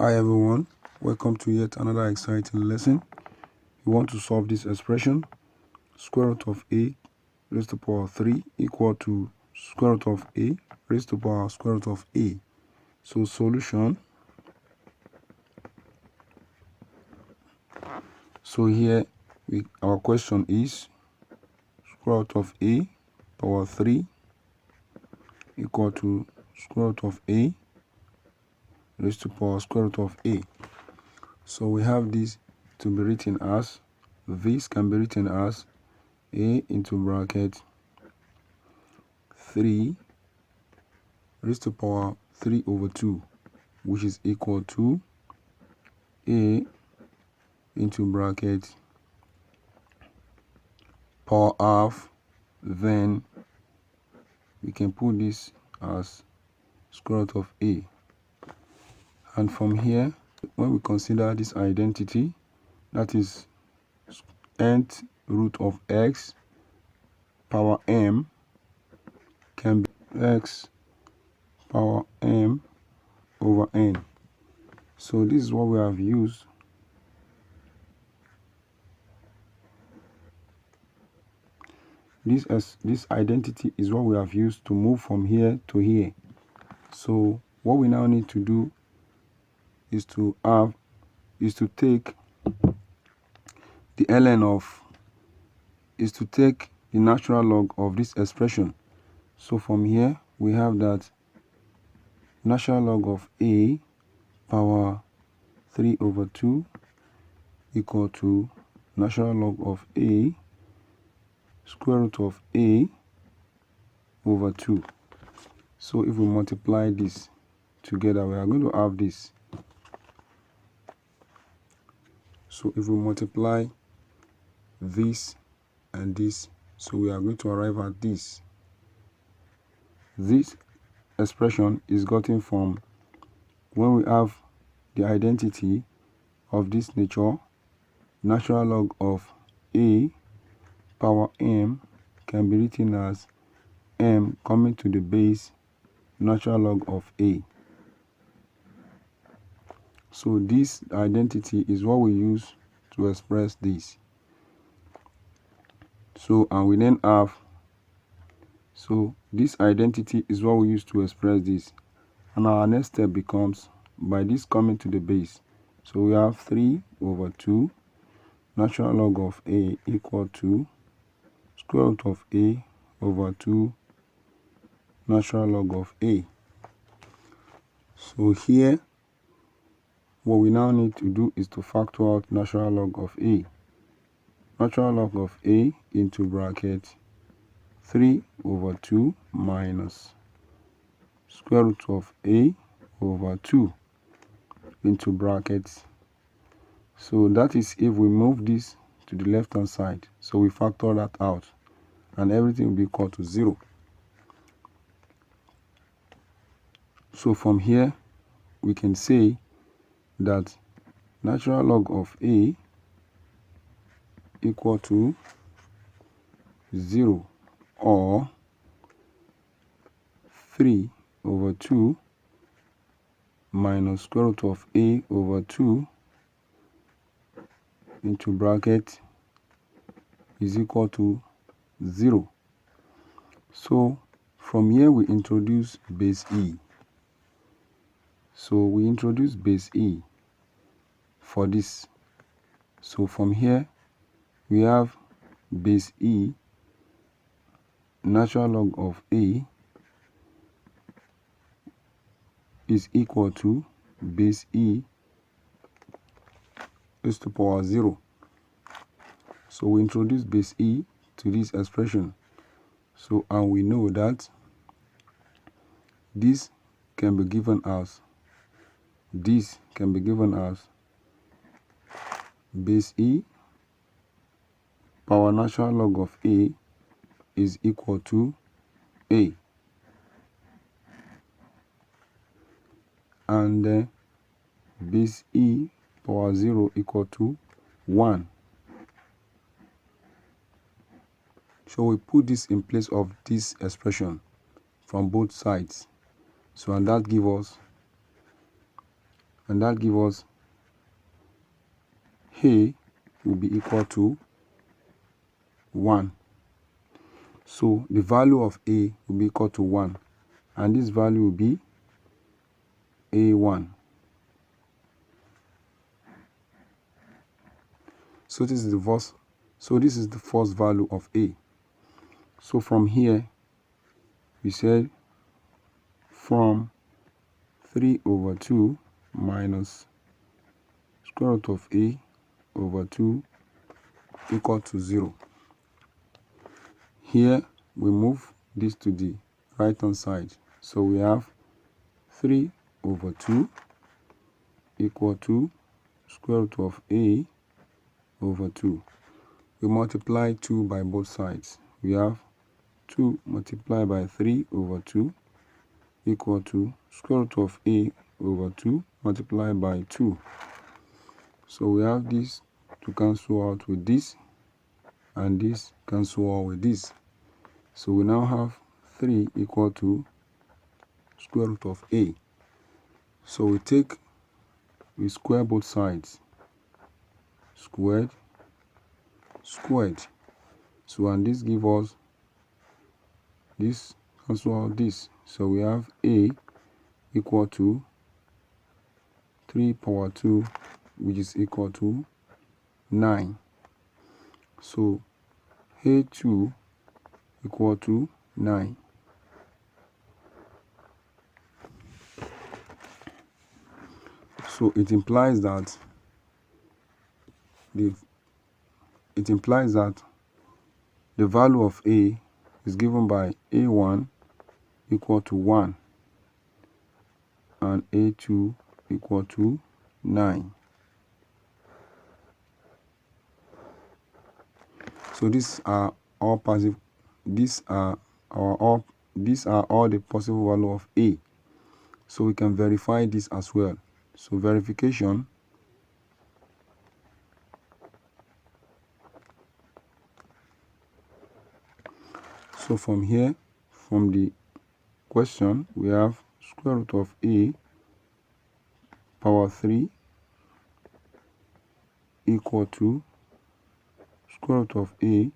Hi everyone, welcome to yet another exciting lesson. We want to solve this expression, square root of a raised to the power 3 equal to square root of a raised to the power square root of a. So solution. So here our question is square root of a power 3 equal to square root of a raised to the power square root of a. So we have this to be written as, this can be written as a into bracket 3 raised to the power 3 over 2, which is equal to a into bracket power half, then we can put this as square root of a. And from here, when we consider this identity, that is nth root of x power m can be x power m over n. So this is what we have used. This identity is what we have used to move from here to here. So what we now need to do is to take the ln of, is to take the natural log of this expression. So from here we have that natural log of a power 3 over 2 equal to natural log of a square root of a over 2. So if we multiply this together, we are going to have this. So if we multiply this and this, so we are going to arrive at this. This expression is gotten from when we have the identity of this nature, natural log of a power m can be written as m coming to the base natural log of a. So this identity is what we use to express this. So and we then have, so this identity is what we use to express this. And our next step becomes by this coming to the base. So we have 3 over 2 natural log of a equal to square root of a over 2 natural log of a. So here what we now need to do is to factor out natural log of a. Natural log of a into bracket 3 over 2 minus square root of a over 2 into brackets. So that is if we move this to the left hand side. So we factor that out and everything will be equal to 0. So from here we can say that natural log of a equal to 0 or 3 over 2 minus square root of a over 2 into bracket is equal to 0. So from here we introduce base e. So we introduce base e for this. So from here we have base e natural log of a is equal to base e raised to the power 0. So we introduce base e to this expression. So and we know that this can be given as base e power natural log of a is equal to a, and base e power 0 equal to 1. So we put this in place of this expression from both sides. So and that gives us and that gives us a will be equal to 1. So the value of a will be equal to 1, and this value will be a1. So this is the first value of a. So from here we said from 3 over 2 minus square root of a over 2 equal to 0. Here we move this to the right hand side. So we have 3 over 2 equal to square root of a over 2. We multiply 2 by both sides. We have 2 multiplied by 3 over 2 equal to square root of a over 2 multiplied by 2. So we have this to cancel out with this, and this cancel out with this. So we now have 3 equal to square root of a. So we square both sides. Squared, squared. So and this gives us this cancel out this. So we have a equal to 3 power 2, which is equal to 9. So a2 equal to 9. So it implies that the value of a is given by a1 equal to 1 and a2 equal to 9. So these are all the possible value of a. So we can verify this as well. So verification. So from here, from the question, we have square root of a power 3 equal to square root of a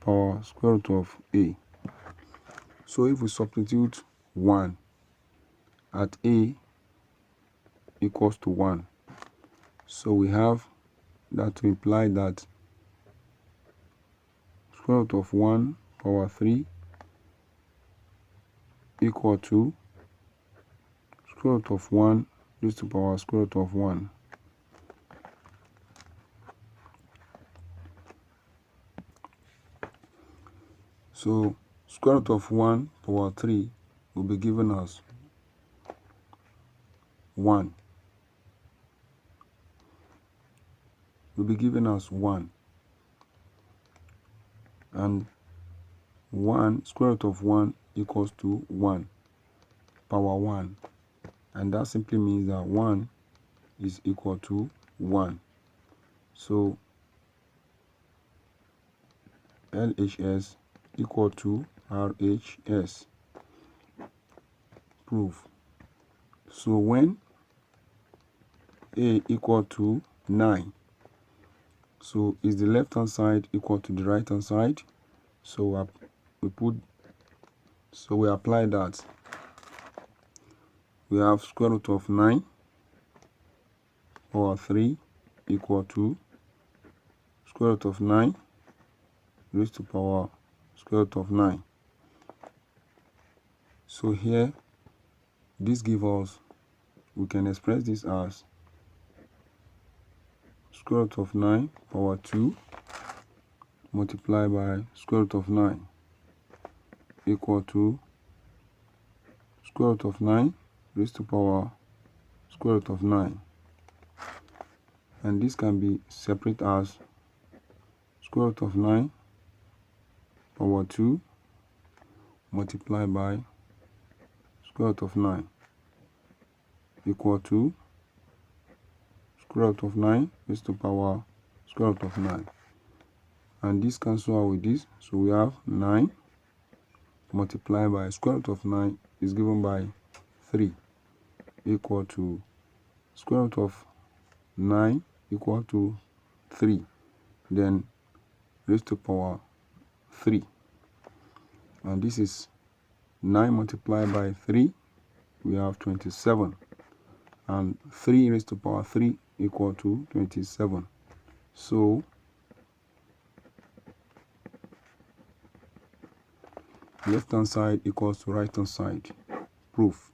power square root of a. So if we substitute 1 at a equals to 1, so we have that to imply that square root of 1 power 3 equal to square root of 1 raised to power square root of 1. So square root of 1 power 3 will be given as 1. Will be given as 1. And 1 square root of 1 equals to 1 power 1. And that simply means that 1 is equal to 1. So LHS equal to RHS. Proof. So when a equal to 9, so is the left hand side equal to the right hand side? So we apply that. We have square root of 9 power 3 equal to square root of 9 raised to power square root of 9. So here, this gives us, we can express this as square root of 9 power 2 multiplied by square root of 9 equal to square root of 9 raised to power square root of 9. And this can be separate as square root of 9 power 2 multiplied by square root of 9 equal to square root of 9 raised to power square root of 9. And this cancel out with this, so we have 9 multiplied by square root of 9 is given by 3 equal to square root of 9 equal to 3. Then raised to power 3. And this is 9 multiplied by 3. We have 27. And 3 raised to power 3 equal to 27. So left hand side equals to right hand side. Proof.